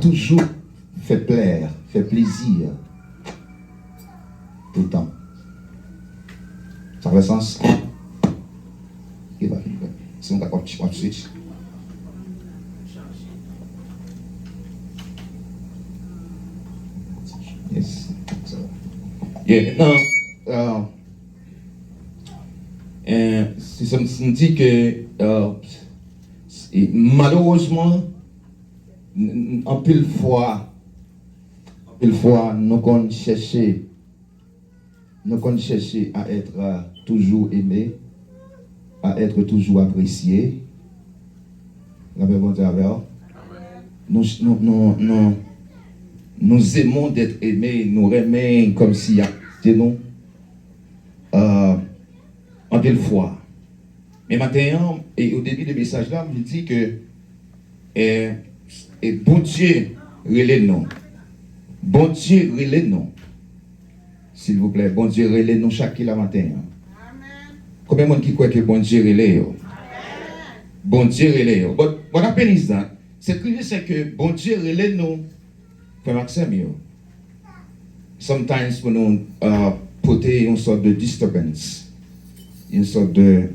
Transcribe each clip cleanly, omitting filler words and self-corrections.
toujours fait plaire, fait plaisir. Tout le temps. Ça fait sens? Il va finir. Si on a quoi de suite. Yes. Ça va. Yeah. Non. Si ça me dit que malheureusement, en pile fois, nous qu'on chercher à être toujours aimé, à être toujours apprécié. Nous aimons d'être aimés, nous aimons comme si c'était nous. En pile fois. Mais maintenant, et au début du message là, je dis que bon Dieu, relève-nous. Bon Dieu, relève-nous. S'il vous plaît, bon Dieu, relève-nous chaque matin. Combien de monde qui croit que bon Dieu relève? Bon Dieu relève. Bon appel is that. C'est que bon Dieu relève-nous. Frère Maxime, sometimes pour nous porter une sorte de disturbance. Une sorte de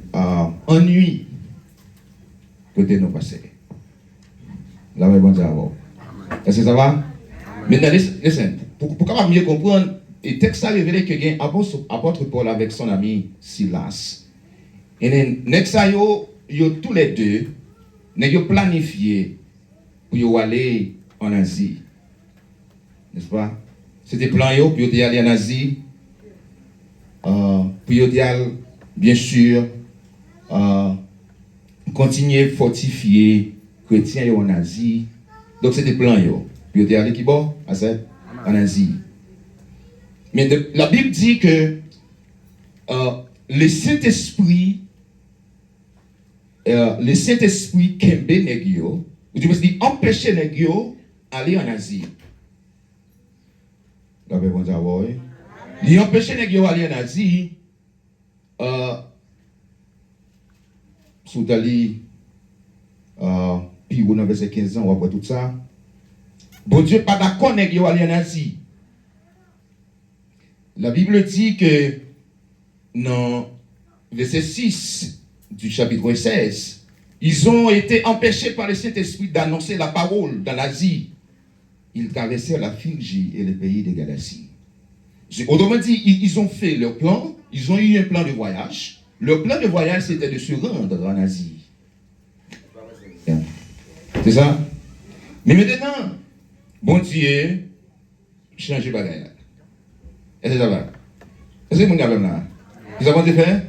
ennui côté nous passer. Là, bon Dieu, est-ce que ça va? Maintenant, listen, pour capable mieux comprendre, le texte a révélé que y a apôtre Paul avec son ami Silas. Et next yo tous les deux, ils planifié pour aller en Asie. N'est-ce pas? C'était plan yo pour aller en Asie. Pour aller bien sûr, continuer à fortifier les chrétiens en Asie. Donc, c'est des plans. Puis, vous allé qui bon en Asie. Mais la Bible dit que le Saint-Esprit, kembe negyo, ou du moins dit empêcher negyo aller en Asie. La Bible dit oui. Il empêcher negyo aller en Asie. Sous Dali, puis on a verset 15 ans, on voit tout ça. Bon Dieu, pas d'accord avec eux aller en Asie. La Bible dit que dans verset 6 du chapitre 16, ils ont été empêchés par le Saint-Esprit d'annoncer la parole dans l'Asie. Ils traversèrent la Phrygie et le pays de Galatie. Autrement dit, ils ont fait leur plan, ils ont eu un plan de voyage. Leur plan de voyage, c'était de se rendre en Asie. C'est ça? Mais maintenant, bon Dieu, change de bagaille. Est-ce que ça va? Est-ce que vous avez là? Vous avez fait?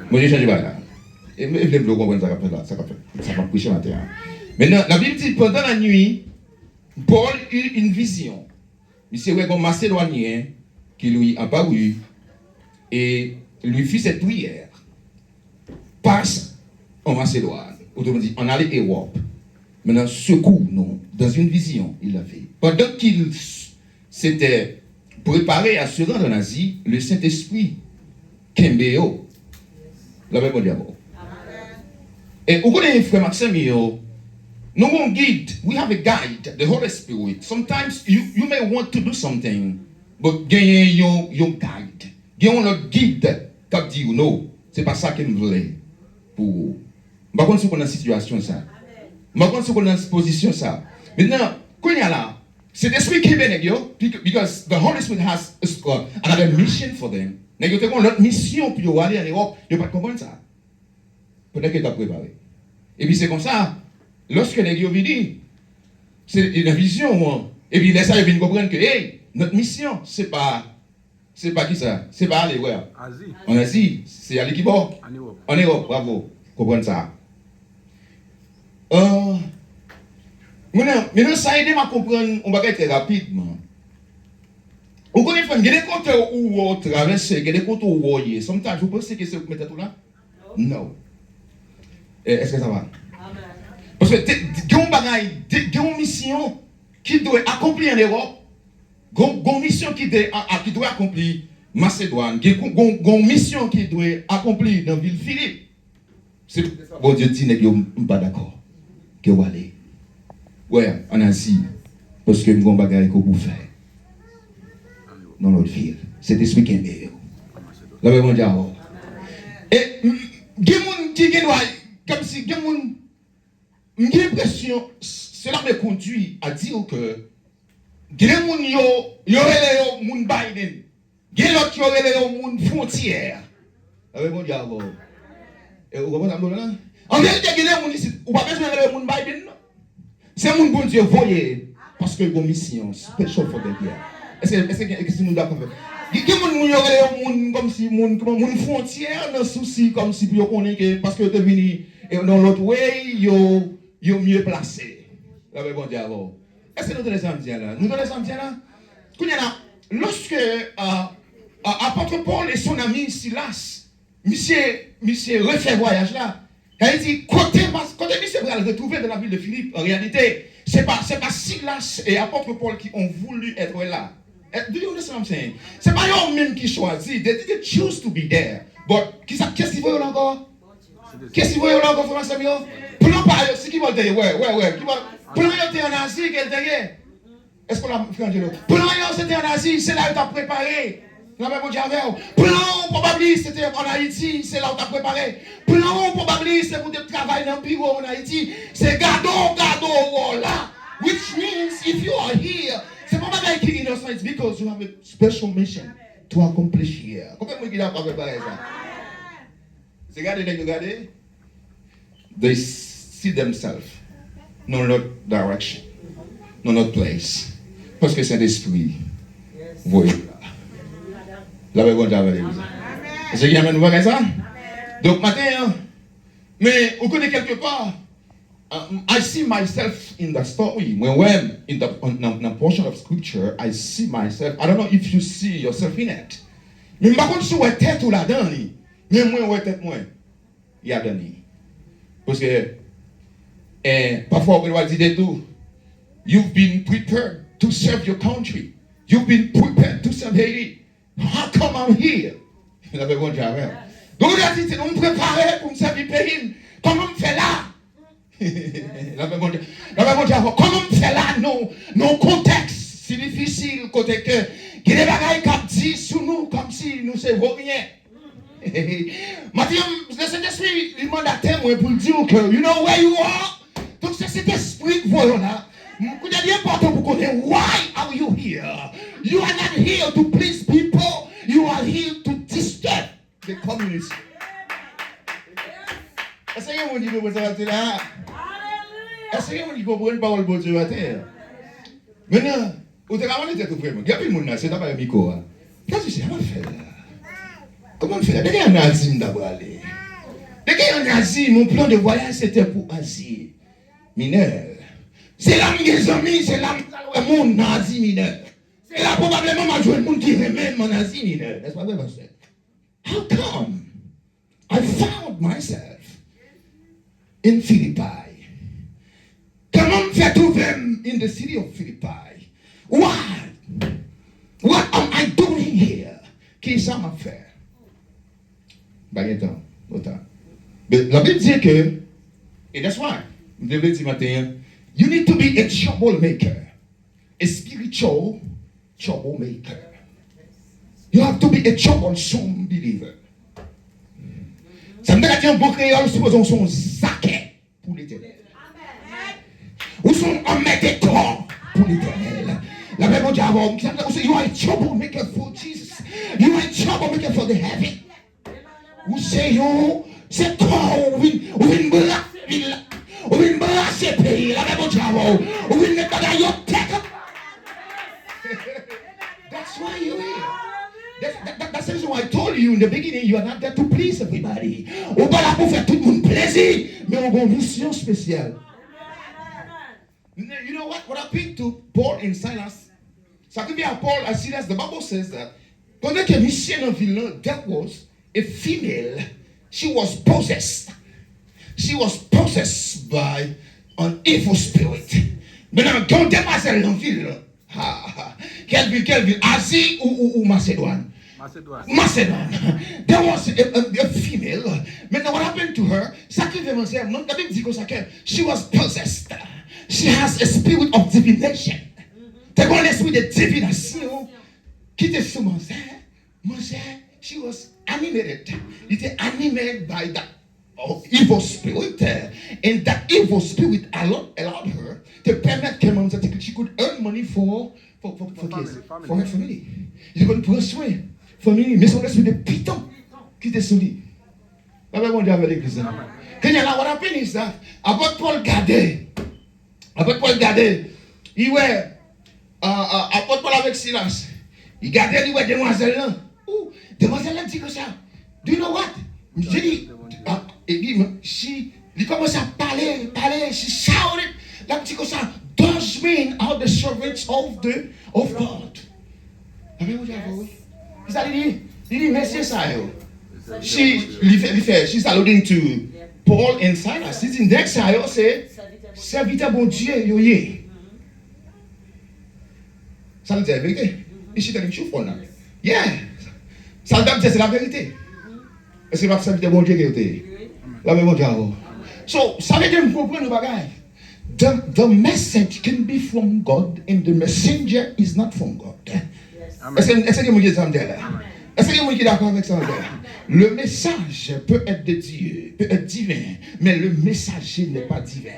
Bon Dieu, change de bagaille. Et je veux comprendre ça va prêcher matin. Maintenant, la Bible dit, pendant la nuit, Paul eut une vision. C'est un Macédonien qui lui a paru et lui fit cette prière. Passe en Macédoine. Autrement dit, on allait en Europe. Maintenant, secours-nous. Dans une vision, il l'a fait. Pendant qu'il s'était préparé à se rendre en Asie, le Saint-Esprit, Kembeo, l'avait dit d'abord. Et au côté frère Maxime, no one guide. We have a guide, the Holy Spirit. Sometimes you may want to do something, but gagne your guide. Gagne notre guide qui dit non, c'est pas ça qu'il me voulait pour vous. Par contre, si on a une situation ça. Par contre, si on a une position ça. Maintenant, quand il y a là, c'est l'esprit qui est bénéfique, because the Holy Spirit has another mission for them. Ils ont une autre mission pour aller en Europe, ils ne peuvent pas comprendre ça. Peut-être qu'ils ont préparé. Et puis c'est comme ça. Lorsque les gens viennent, c'est une vision. Et puis les gens viennent comprendre que hey, notre mission, c'est pas qui ça? C'est pas aller ouais. En Asie, c'est aller qui bon? En Europe, bravo. Comprendre ça. Maintenant, ça aide à comprendre, on va être très rapidement. Vous connaissez, il y a des comptes où vous traversez, il y a des comptes où vous voyez. Sometimes, vous pensez que c'est vous mettez tout là? Non. Est-ce que ça va? Parce que il y a une mission qui doit accomplir en Europe, il y a une mission qui doit accomplir en Macédoine, il y a une mission qui doit accomplir dans la ville Philippe. C'est bon Dieu dit que vous n'êtes pas d'accord. Que vous allez. Ouais, en Asie. Parce que nous avons des bagages qu'on peut faire. Dans notre ville. C'est des trucs qui est là, on dit, et il y a des gens qui comme si il y a j'ai l'impression, cela me conduit à dire que il y a des gens qui ont des Biden, il y a d'autres qui ont des frontières. Là, on dit, et vous comprenez ça? En réalité, il y a des gens ici, on n'a pas besoin de des Biden. C'est un bon Dieu voyez, parce que il y a une mission spéciale pour des guerres. Est-ce que nous d'accord? Il y a des gens comme si une frontière dans souci comme si vous connaissez parce que vous venez dans l'autre way, ils mieux placé. Là, bon Dieu avant. Est-ce que nous devons les là? Nous devons les là. Lorsque apôtre Paul et son ami Silas, monsieur refait voyage là. Il dit côté monsieur va le retrouver dans la ville de Philippe. En réalité, c'est pas Silas et apôtre Paul qui ont voulu être là. Do you understand what I'm saying? C'est pas eux-mêmes qui choisissent. They choose to be there. But qu'est-ce qu'ils veulent encore? Qu'est-ce qu'ils veulent encore, frère Samuel? Plan par eux, c'est qui veulent dire? Ouais. Plan était en Asie, qu'elle était. Est-ce qu'on a fait un dialogue? Plan c'était en Asie, c'est là où tu as préparé. Plan probablement c'était en Haïti, c'est là où tu as préparé. Plan probablement c'est pour te travailler dans le bureau en Haïti. C'est gado, là. Which means if you are here, c'est pas mal qui est innocent, it's because you have a special mission to accomplish here. Combien de gens qui ont préparé ça? C'est regardez. They see themselves dans notre direction, dans notre place. Parce que c'est l'esprit. Voyez là. La bonne avec vous. C'est qui amène vous ça? Donc matin, mais vous connaissez quelque part. I see myself in the story. When in the portion of scripture, I see myself. I don't know if you see yourself in it. Mais par contre, si vous êtes tête ou là-dedans, mais moi, vous êtes moi. Il y a donné. Parce que parfois, on va dire tout. You've been prepared to serve your country. You've been prepared to serve Haiti. How come I'm here? Il avait bon diable. Donc, il a dit, on me préparait pour me servir le pays. Comment on me fait là? Comment on fait là, nos contextes, c'est difficile, côté que, il y a des bagailles qui disent sur nous, comme si nous ne savons rien. Mathieu, le Saint-Esprit, il m'a donné pour dire que, you know where you are? Donc, c'est cet esprit que vous là. Vous avez important pour connaître, why are you here? You are not here to please people, you are here to disturb the community. Est-ce que vous dites que vous êtes là? Est-ce que vous dites que vous avez une parole de Dieu à terre? Maintenant, vous avez vraiment été tout vraiment. Il y a plus de monde là, c'est d'abord un micro. Qu'est-ce que c'est? Comment on fait là? Comment on fait là? Dès qu'il y a un Asie, d'abord aller. Dès qu'il y a un Asie, mon plan de voyage c'était pour Asie. Mineur. C'est là mes amis, c'est là mon Asie mineur. C'est là probablement ma joie de monde qui remet mon Asie mineur. N'est-ce pas vrai, pasteur? How come I found myself in Philippi? Comment fait trouver in the city of Philippi? Why? What am I doing here? Qu'est-ce que ça m'a fait? Autant. La Bible dit que, et that's why, je devais dire matin, you need to be a troublemaker, a spiritual troublemaker. You have to be a troublesome believer. Ça me dit qu'un bon créole, supposons son saquet pour l'éternel. Ou son emmetteur pour l'éternel. La Bible dit avant, you are a troublemaker for Jesus. You are a troublemaker for the heaven. Ou c'est you, c'est quoi, ou une brasse pays. La Bible dit avant, ou une bagaille au tête. That's why you're here. That's the reason why I told you in the beginning, you are not there to please everybody. On va là pour faire tout le monde plaisir, mais on a une mission spéciale. You know what happened to Paul and Silas? Ça arrive à Paul and Silas. The Bible says that pendant que mission en ville, there was a female. She was possessed. She was possessed by an evil spirit. Maintenant, quand demoiselle en ville, quelle ville? Asie ou Macédoine? Macédoine. There was a female. Maintenant, what happened to her? Ça qui veut dire, la Bible dit comme ça que she was possessed. she has a spirit of divination. T'as un esprit de divination qui était sous mon sein. She was animated. It is animated by that evil spirit, and that evil spirit allowed her to permit that she could earn money for her family. She could prendre soin famille, mais son esprit de python qui était sous lui. La même Dieu avec l'église. Quand il y a la what happened is that apôtre Paul gardait, il ouais, apôtre Paul avec Silas, il gardait lui demoiselle là. Demoiselle là dit que ça. Do you know what? J'ai dit, il commence à parler, she shouted, là dit que ça. Those men are the servants of God. La même Dieu avec. Il dit merci ça. She's alluding to Paul and Silas. It's in next I say, serviteur bon Dieu, yo ye. Ça veut dire la vérité. Is she telling truth or not? Yeah. Ça veut dire c'est la vérité. Est-ce que c'est serviteur bon Dieu qui est? La même Dieu. So, ça veut dire vous comprenez le bagage. The message can be from God and the messenger is not from God. Est-ce que vous dites ça? Est-ce que vous êtes d'accord avec ça? Le message peut être de Dieu, peut être divin, mais le messager n'est pas divin.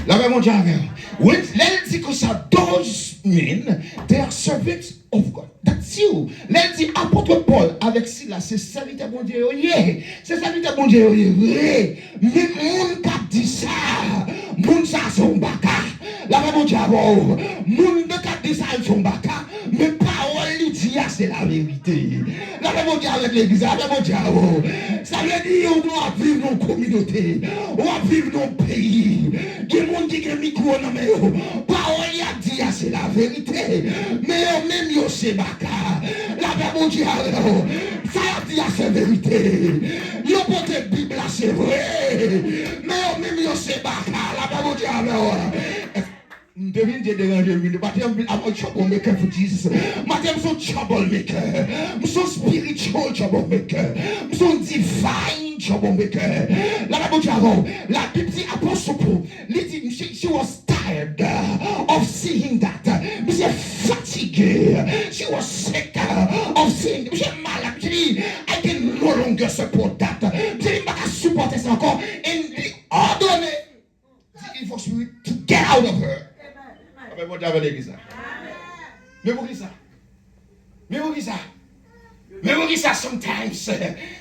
La même Dieu avec vous. Let's dit que ça, those men, they are servants of God. That's you. Let's dit apôtre Paul avec Silas, c'est serviteur bon Dieu. Yeah. C'est serviteur bon Dieu. Yeah. Mais moun qui dit ça, moun ça son baka. La même Dieu avec vous. Moun qui dit ça son baka. Mais parole lui dit c'est la vérité. La même Dieu avec l'église, la même Dieu avec vous. Ça veut dire on doit vivre dans la communauté, on doit vivre dans le pays. Tout le monde dit que le micro non mais parole a dit c'est la vérité. Mais même yo c'est baka. La même Dieu avec vous. Ça a dit c'est la vérité. Yo porte Bible c'est vrai. Mais même yo c'est baka. La même Dieu avec vous. Devine Dieu déranger me. But I'm a troublemaker for Jesus. I'm so troublemaker. I'm so spiritual troublemaker. I'm so divine troublemaker. La Bible dit Apostle Paul, she was tired of seeing that. She was fatigued. She was sick of seeing. She was malade. She dit, I can no longer support that. She dit, I can support ça encore. And the ordonné the evil spirit to get out of her. Mais bon Dieu avec l'église. Mais vous dites ça. Mais vous dites ça sometimes.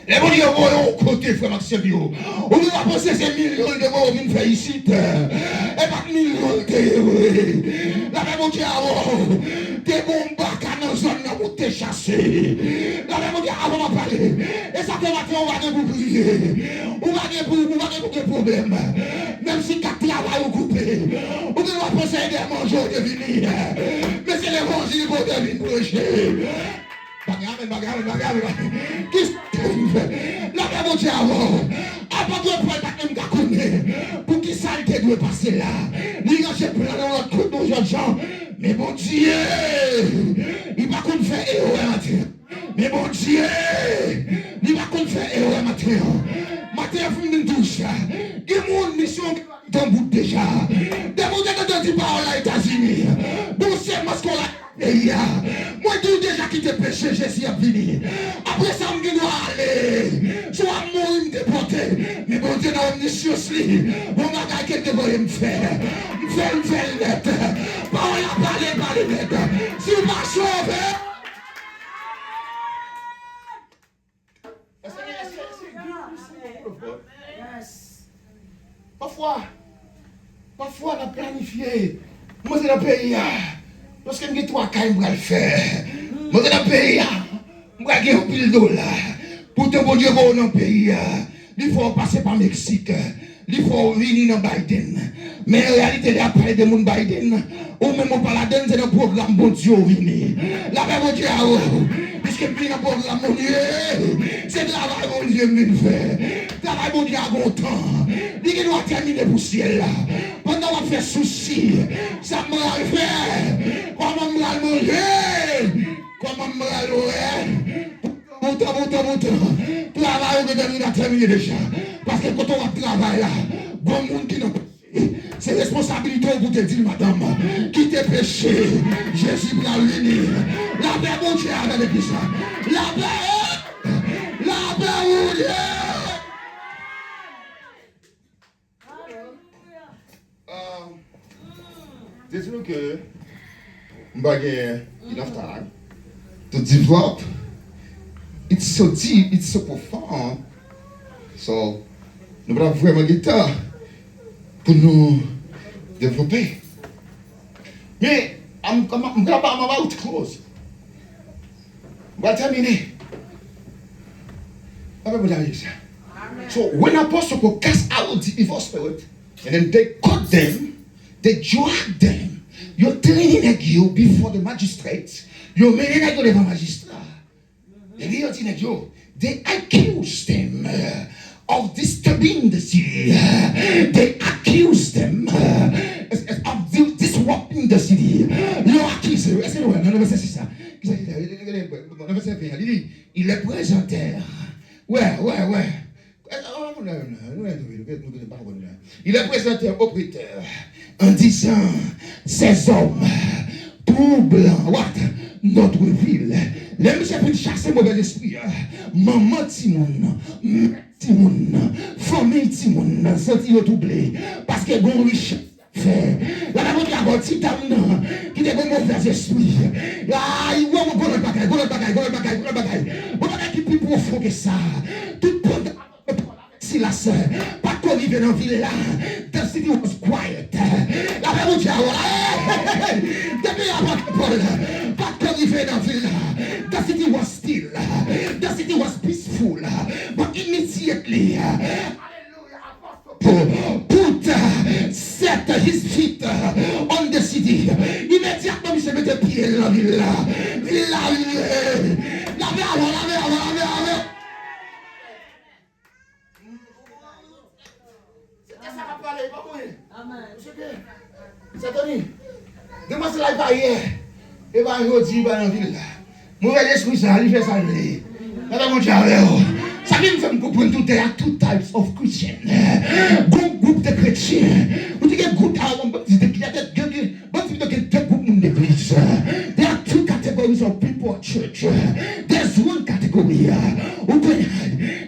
Les bon Dieu au côté frère Maxime Bio. On va penser ces millions de morts qui fait ici. Et pas millions de la même Dieu avant. Des bombes dans la zone où t'es chassé. La même Dieu avant de parler. Et ça fait matin on va pour prier. On va pour des problèmes. Même si quatre travail ou coupé. On va penser des manger de venir. Mais c'est l'évangile pour devenir prêcher. Bagarre. Qu'est-ce que tu fais? La même Dieu avant. Après toi, pour pas même connaître. Pour qui ça te doit passer là? Il y a des plans dans notre côté de jeunes gens. Mais bon Dieu, il va qu'on faire erreur matin. Mais bon Dieu, il va qu'on faire erreur matin. Matin, vous me touchez. Il y a une mission dans bout déjà. Des gens qui ont dit par aux États-Unis. Bon, c'est parce qu'on l'a. Moi, tout déjà quitté péché, Jésus a fini. Après ça, on doit aller. Soit mourir, me déporter. Mais bon Dieu, dans omnisciously, on va gagner quelque chose à me faire. Me faire net. Parole à parler net. Si vous pas sauvé. Parfois, on a planifié. Moi, c'est le pays. Parce que je suis trois cas, je vais le faire. Moi, c'est le pays. Je vais gagner un pile $. Pour te bon Dieu, dans le pays. Il faut passer par Mexique. Il faut venir dans Biden. Mais en réalité, il y a parlé de mon Biden. Ou même au Paladin, c'est le programme bon Dieu venir. La paix bon Dieu à vous. Puisque je suis dans le programme mon Dieu. C'est le travail mon Dieu me fait. Travail mon Dieu à bon temps. Il doit terminer pour le ciel là. Pendant qu'on fait souci, ça me fait. Comment me va manger? Comment me va l'oreille? Montant. Travail que je terminé déjà. Parce que quand on va travailler là, bon monde qui n'a pas. C'est responsabilité pour te dire, madame, qui t'est péché. Jésus va venir. La paix, mon Dieu, avec l'église. La paix, mon Dieu. Dites-nous que nous avons enough time to develop. It's so deep, it's so profound. So, nous avons vraiment du temps pour nous développer. Mais, je ne vais pas out close. Je vais terminer. So, when apostles will cast out the evil spirit, and then they caught them, they dragged them, you're telling you before the magistrates, you're meaning like the magistrate. They accused them of disturbing the city. They accused them of disrupting the city. Il les présentèrent. Ouais. Il les présentèrent au prêteur en disant, ces hommes troublent notre ville. Les messieurs pour chasser mauvais esprit. Maman Timoun, famille Timoun, senti troublé parce que bon riche. La maman qui a un petit homme qui est un mauvais esprit. Il voit mon bagaille. Mon bagaille qui est plus profond que ça. Tout le monde si la sœur, pas qu'on vive dans la ville là, the city was quiet. La maman qui a depuis avant Paul, pas qu'on vive dans la ville là, the city was still, the city was peaceful, but immediately, put set his feet on the city. Immédiatement, il se met des pieds dans la ville là. La ça va pas aller, pas mourir. Amen. C'est Tony. Demain, c'est là, il va hier. Il va aujourd'hui, il va dans la ville là. Mauvais esprit, ça, il fait ça. Ça vient me faire comprendre tout there are two types of Christians. Groupe de chrétiens. Vous dites que groupe d'église. There are two categories of people at church. There's one category. Où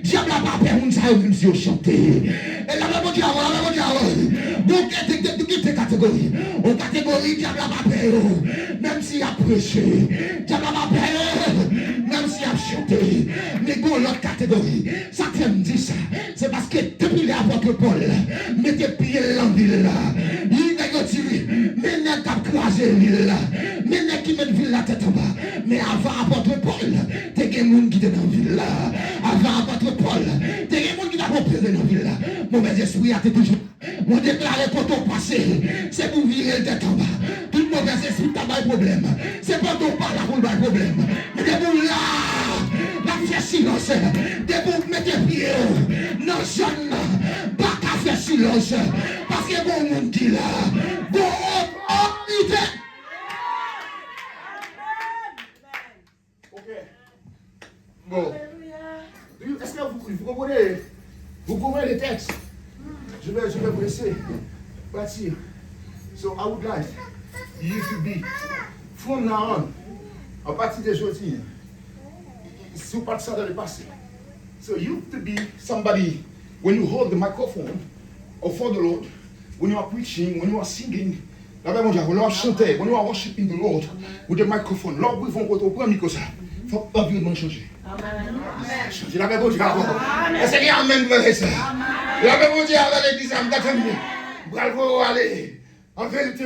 diable a pas permis ça même si on chanter. Et la même diable. Donc deux catégories. Une catégorie diable a pas permis même s'il a prêché. Diable a pas permis même s'il a chanté. Mais bon l'autre catégorie. Ça fait me dire ça. C'est parce que depuis l'apôtre Paul mettez pied dans la ville là. Il n'a pas tiré. Mais n'a pas crasé l'île là. Mais n'a qui met ville la tête en bas. Mais avant apôtre Paul, t'es des gens qui étaient dans la ville là. Avant apôtre Paul, t'es des gens qui étaient opéré dans la ville là. Mauvais esprit a été toujours. On déclare pour ton passé. C'est pour virer tête en bas. Tout le mauvais esprit t'a pas de problème. C'est pas ton pas là pour le problème. Mais des gens là. La faire silence. Des gens qui mettent pieds dans le jeune. Pas qu'à faire silence. Parce que bon monde qui là. Bon autorité. Bon. Est-ce que vous comprenez les textes? Je vais presser. Partir. So I would like you to be from now on, à partir d'aujourd'hui, si vous partez ça dans le passé. So you to be somebody when you hold the microphone for the Lord, when you are preaching, when you are singing. La Bible dit, when you are chanting, when you are worshiping the Lord with the microphone, Lord, we vont au premier comme ça. Faut environnement changer. Amen. Changer. La Bible dit, est-ce qu'il y a amen vers ça? La Bible dit, avec l'église, bravo, allez. En vérité,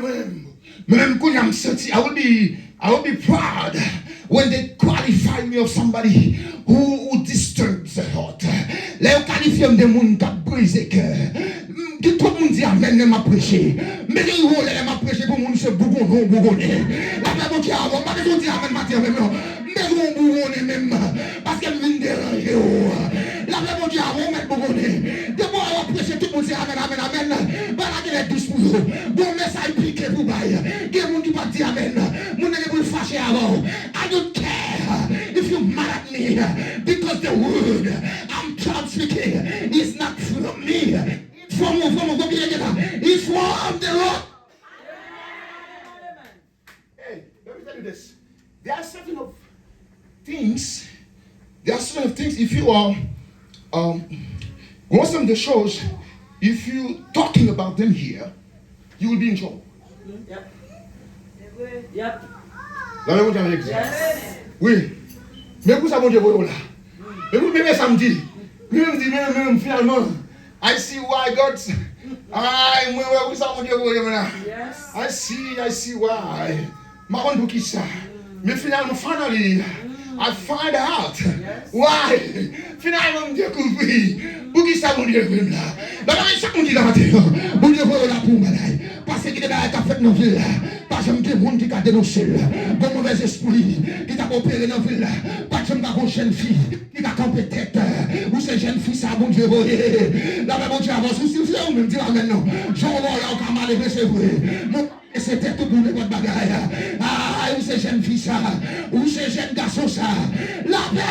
même quand je me senti, I will be proud when they qualify me of somebody who disturbs the heart. Les qualifiés de monde qui brise le cœur. Tout le monde dit amen, ne m'a prêché. Mais il faut aller m'a prêché pour mon se bougon, bougonner. La Bible dit avant, pas besoin de dire amen, matin même non. Mais on bougonner même parce qu'elle vient déranger. La Bible dit avant, mettre bougonner. De moi on prêcher tout le monde dit amen. Voilà qu'il est douce pour vous. Bon message piqué pour bail. Il y a monde qui pas dire amen. Mon n'est pas fâché avant. I don't care if you mad at me because the word I'm speaking is not from me. from He's from the rock. Hey, let me tell you this. There are certain of things. If you are watch some of the shows, if you talking about them here, you will be in trouble. Yep. Oui. Mais vous savez, là. Mais vous m'aimez samedi. Même finalement, I see why God. I see why. Mais finalement, finally, I find out why. Finalement, je découvre. Pour qui ça, mon Dieu, là? Dans la chaque monde qui l'a maté, mon Dieu, là pour malade. Parce qu'il est à fait dans la ville. Parce que des gens qui ont dénoncé, bon mauvais esprit, qui t'a opéré dans la ville. Parce que une jeune fille qui t'a campé tête. Ou ces jeunes filles, ça, mon Dieu, là, mon Dieu, avance. Ou si vous avez même dit, amen, non. J'en vois là, au camarade, c'est vrai. Et c'était tout pour les bonnes bagailles. Ah, où ces jeunes filles ça? Où ces jeunes garçons ça? La paix.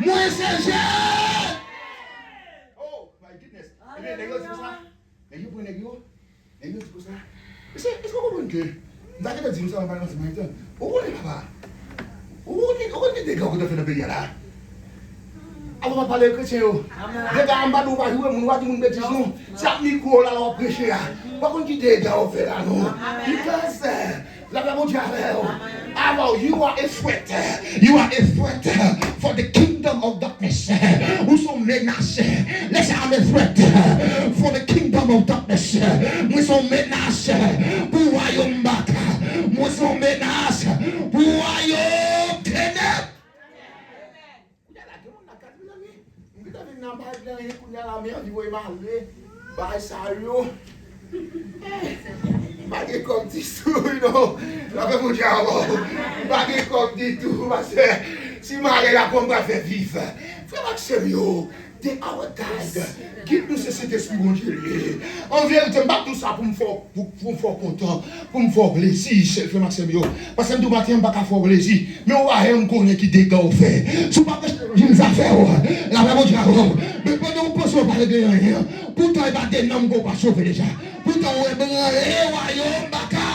Moi, c'est jeune. Oh, my goodness. Et bien, les gars, c'est pour ça. Les gars, pour les gars. Les gars, c'est pour ça. Est-ce que vous comprenez que d'accord, dis-nous ça, on va parler de ça. Où est papa? Où est des gars qui ont fait le pays là? On va parler chrétien. Des gars en bas, nous va jouer, nous va dire une bêtise. C'est un micro là, on va prêcher. Pas qu'on dit des gars, on fait là, non. Because, la Bible dit, alors, you are a threat. You are a threat for the kingdom of darkness. Où sont menacés? Let's have a threat for the kingdom of darkness. Nous sommes menacés pour royaume baka. Nous sommes menacés pour royaume ténèbres. Bagay comme dit tout, non. La paix mon diable. Bagay comme dit tout, parce que si Marie la pomme va faire vivre. Frère Maxime, they our God. Give-nous cet esprit, mon Dieu. En vérité, je ne tout ça pour me faire content, pour me faire plaisir, frère Maxime. Parce que nous matin, je ne pas faire plaisir. Mais on va me connaître qui dégâts au fait. Si vous ne pouvez pas faire, la paix mon diable. Mais pendant que vous parlez de rien, pourtant il va des noms qu'on va sauver déjà. Pourtant on est bon, royaume baka.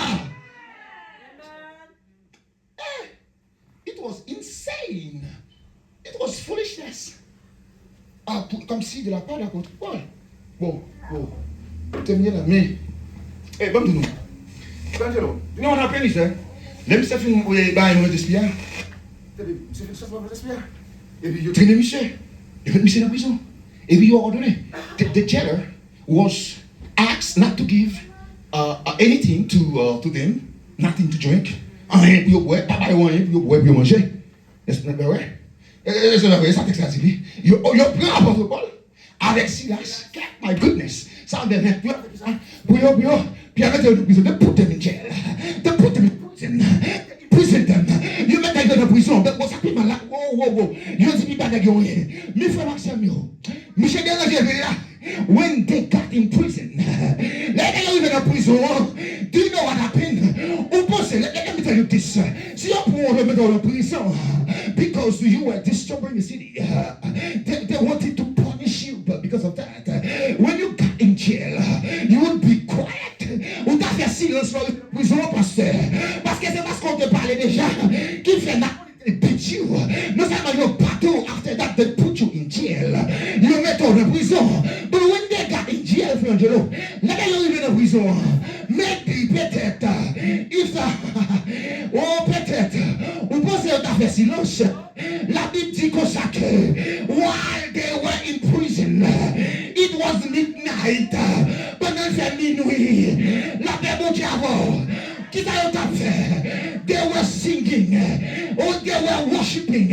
It was insane. It was foolishness. Ah, comme si de la part de l'apôtre Paul. Bon. Terminé là, mais. Eh, bon, nous. Angelo, nous on a appris ça. Même si ça fait un bail de d'esprit. C'est fait ça pour l'esprit. Et puis, il a traîné monsieur. Il a mis monsieur dans la prison. Et puis, il a ordonné. The jailer was asked not to give anything to them, nothing to drink. Rien pour boire, pas rien pour boire, pour manger. Est-ce que vous avez ça texte là, il prend l'apôtre Paul avec Silas. My goodness. Ça en devient puis avec the prison, they put them in jail. They put them in prison. Prison them. You met them in prison. But what's happening là? Wow. You see people that go in. Me frère Maxime, Michel Delanger là. When they got in prison, let them live in a prison. Do you know what happened? Let me tell you this. See, you put them in a prison because you were disturbing the city. They wanted to punish you, but because of that, when you got in jail, you would be quiet. Ou t'as fait silence dans la prison, pasteur. Parce que c'est parce qu'on te parlait déjà qui fait beat you. No seulement you battle, after that they put you in jail. You met on the prison. But when they got in jail, Frangelo, let them live in a prison. Maybe peut-être, if peut-être, on pense que t'as fait silence. La Bible dit comme ça que while they were in prison, it was midnight. Pendant ces minuit, la Bible dit avant. They were singing, they were worshiping,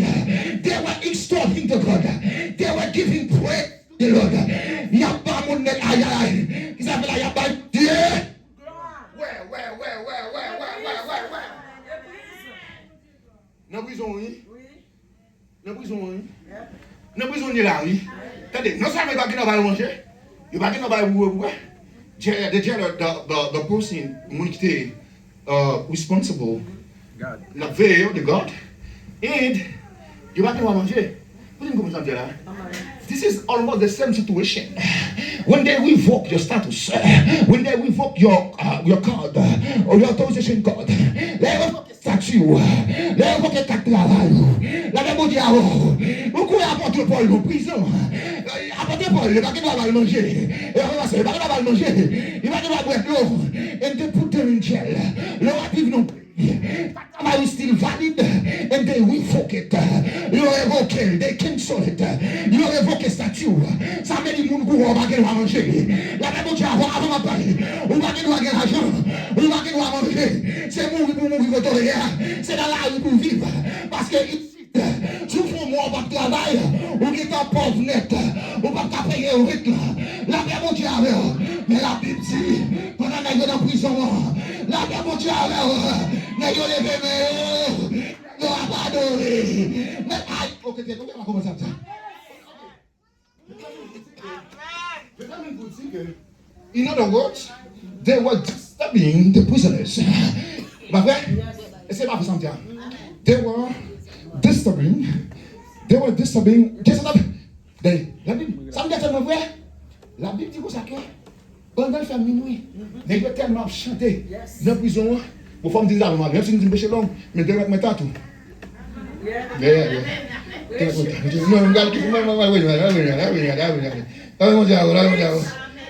they were extolling the God, they were giving praise to the Lord. Dans prison, oui. Dans prison, oui. Dans prison, il est là, oui. Attendez, non seulement il va pas manger, il va pas boire. The person qui était responsible, God. la veille de God, et il va pas manger. This is almost the same situation. When they revoke your status, when they revoke your card or your authorization card, they revoke the statut, they revoke le carte de travail. La même diable, beaucoup apportent Paul en prison. Apporter Paul, il va pas manger. Il va pas manger. Il va pas boire l'eau. And they put them in jail. Le rapide non plus. That is still valid and they revoke it. You revoke it, they cancel it. You revoke a statue. Ça met du monde pour manger. La même chose avant ma parler. On va gagner l'argent. On va gagner manger. C'est mourir pour mourir contre rien. C'est dans la rue pour vivre. Parce que ici, si vous faites moi pas de travail, ou qui est en pauvre net, ou pas de payer au rythme. La même chose avant. Mais la Bible dit, pendant qu'on est en prison, la même chose avant. Mais yo levé mais yo a pas adoré. Mais aïe, ok, on va commencer ça. In other words, they were disturbing the prisoners. Pas vrai? Et c'est pas pour ça. They were disturbing. Qu'est-ce que ça veut? La Bible, ça me dit tellement vrai. La Bible dit ça que pendant le fait minuit, les gens tellement chanté dans la prison. Pour faire des armes, même si nous sommes long, mais de mettre tout.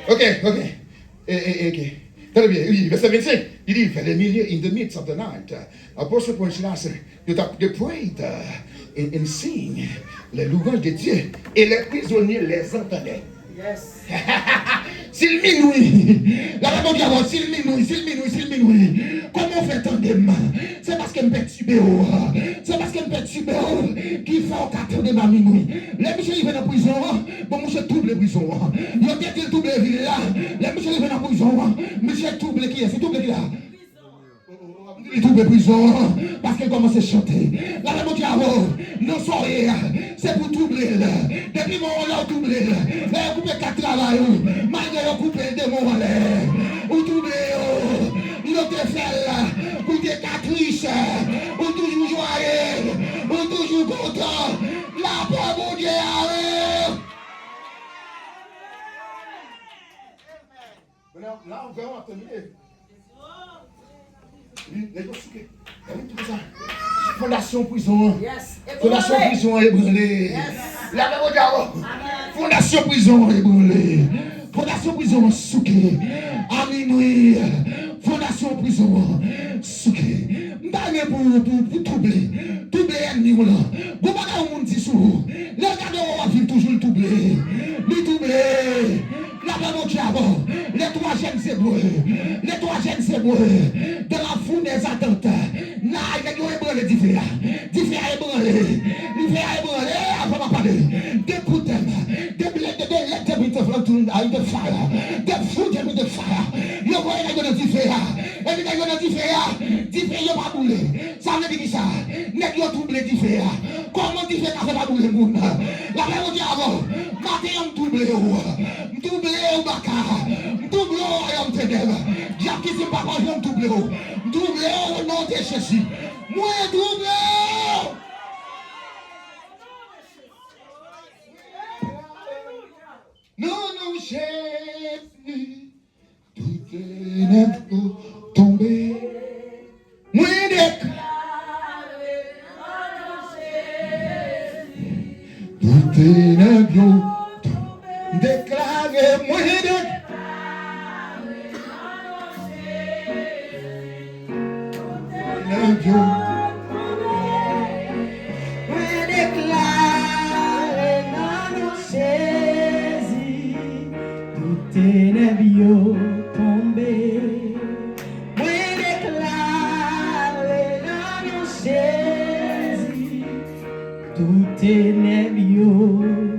Ok. Très bien. Verset 25, il dit, fait des milliers in the midst of the night. Apostle Paul Silas, they prayed and sing les louanges de Dieu et les prisonniers les entendaient. Yes. S'il minuit, la Bible dit s'il minuit, comment on fait tandem? C'est parce qu'elle me perturbe. C'est parce qu'elle me perturbe qu'il faut qu'attendre ma minuit. Les Michel ils viennent en prison, bon Michel double les prisons. Il y a peut-être double les villes là. Les Michel ils viennent en prison, Michel double qui est, c'est double qui là. Il trouve les prisons parce qu'elle commence à chanter. La Bible dit non soirée, c'est pour doubler. Depuis mon là, doubler. Elle coupe 4 travail, malgré couper le démon en l'air. Ou doubler, il te fait pour des catrices, ou toujours joyeux, ou toujours content. La paix, mon Dieu, là, on va terminer. Fondation prison. Yes. Fondation prison ébranlée. Yes. La même Fondation prison ébranlée. Fondation prison souquée. À minuit. Fondation prison souquée. M'bagne pour troubler. Troubler ennemi là. Vous pas un monde dissous. Les gars on va vivre toujours le troubler. Le troubler. La même diable. Les 3 jeunes hébreux. Les 3 jeunes hébreux. De la foule des attentes. Là, il y a ébranlé différent. Différent ébranlé. Différent ébranlé. Avant de parler. They put them. They let them into the fire. They threw them in the fire. You vois, il y a une différent. Et puis, il y a une différent. Différent, pas boulé. Ça veut dire ça. N'est-ce pas troublé différent. Comment différent, ça va bouler le monde? La même diable. Matin, on double. Double au baka. Double au royaume ténèbres. Diable qui s'est pas mangé, on double. Double au nom de Jésus. Moi, double. Non, Jésus, tout est net pour tomber. Moi, déclaré, tout est net pour tomber. Déclaré, moi, déclaré. Tout est nerveux.